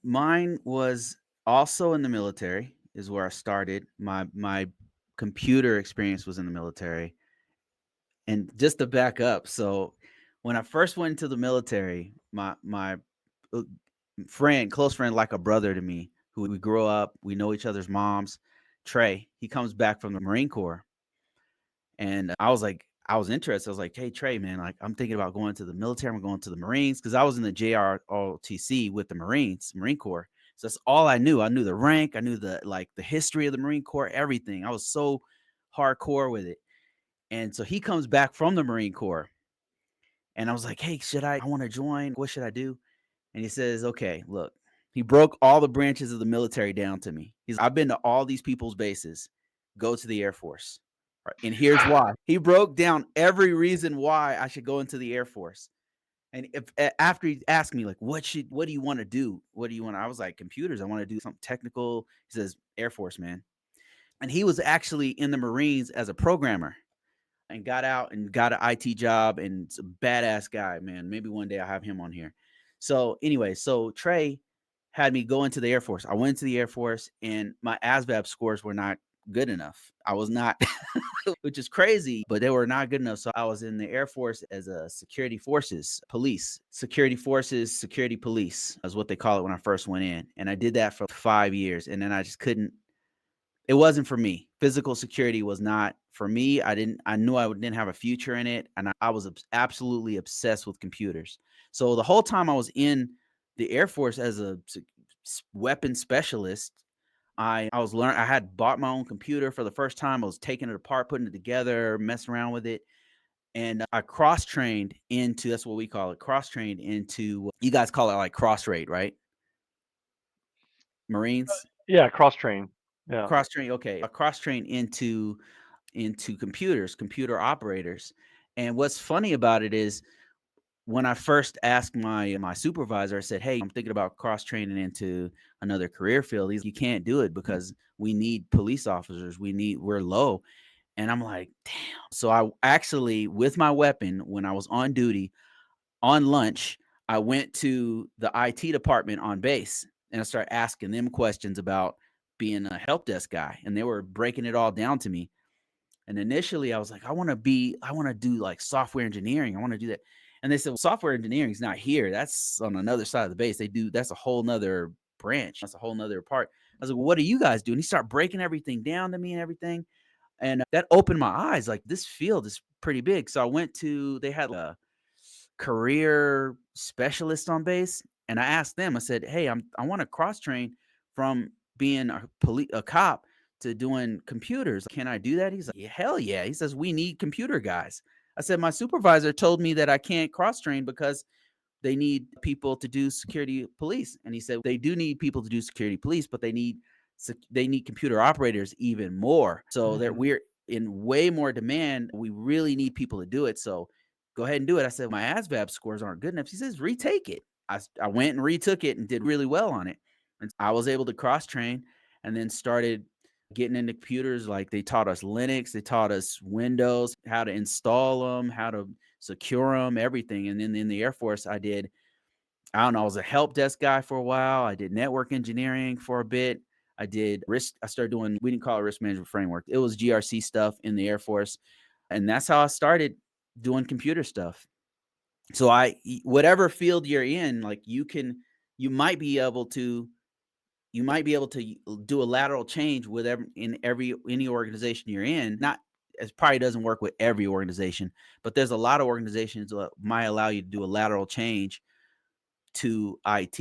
Mine was also in the military is where I started. My computer experience was in the military. And just to back up, so when I first went into the military, my uh, close friend, like a brother to me, who we grew up, we know each other's moms, Trey, he comes back from the Marine Corps. And I was like, I was interested. I was like, hey, Trey, man, like I'm thinking about going to the military. I'm going to the Marines because I was in the JROTC with the Marines, Marine Corps. So that's all I knew. I knew the rank, I knew the history of the Marine Corps, everything. I was so hardcore with it. And so he comes back from the Marine Corps, and I was like, "Hey, I want to join. What should I do?" And he says, "Okay, look." He broke all the branches of the military down to me. I've been to all these people's bases. Go to the Air Force. Right, and here's why. He broke down every reason why I should go into the Air Force. And after he asked me like, what do you want to do? What do you want? I was like, computers. I want to do something technical. He says, Air Force, man. And he was actually in the Marines as a programmer and got out and got an IT job, and it's a badass guy, man. Maybe one day I'll have him on here. So anyway, so Trey had me go into the Air Force. I went to the Air Force and my ASVAB scores were not good enough. I was not, which is crazy, but they were not good enough. So I was in the Air Force as a security forces, security police is what they call it when I first went in. And I did that for 5 years. And then I just couldn't, it wasn't for me. Physical security was not for me. I knew I didn't have a future in it. And I was absolutely obsessed with computers. So the whole time I was in the Air Force as a weapons specialist, I had bought my own computer for the first time. I was taking it apart, putting it together, messing around with it. And I cross trained into, that's what we call it, cross trained into, you guys call it like cross raid, right? Marines? Yeah, cross train. Yeah. Cross train, okay. I cross trained into computers, computer operators. And what's funny about it is when I first asked my supervisor, I said, "Hey, I'm thinking about cross training into another career field." He's, "You can't do it because we need police officers. We're low." And I'm like, "Damn." So I actually, with my weapon, when I was on duty on lunch, I went to the IT department on base and I started asking them questions about being a help desk guy, and they were breaking it all down to me. And initially I was like, I want to do like software engineering. I want to do that. And they said, well, software engineering is not here. That's on another side of the base. That's a whole nother branch. That's a whole nother part. I was like, well, what do you guys do? And he started breaking everything down to me and everything. And that opened my eyes. Like this field is pretty big. So they had a career specialist on base. And I asked them, I said, hey, I want to cross train from being a cop to doing computers. Can I do that? He's like, yeah, hell yeah. He says, we need computer guys. I said, my supervisor told me that I can't cross train because they need people to do security police. And he said, they do need people to do security police, but they need computer operators even more. So that Mhm. we're in way more demand. We really need people to do it. So go ahead and do it. I said, my ASVAB scores aren't good enough. He says, retake it. I went and retook it and did really well on it. And I was able to cross train and then started getting into computers. Like they taught us Linux, they taught us Windows, how to install them, how to secure them, everything. And then in the Air Force, I don't know, I was a help desk guy for a while. I did network engineering for a bit. I started doing, we didn't call it risk management framework. It was GRC stuff in the Air Force. And that's how I started doing computer stuff. So whatever field you're in, like you might be able to, do a lateral change with any organization you're in. Not, it probably doesn't work with every organization, but there's a lot of organizations that might allow you to do a lateral change to IT.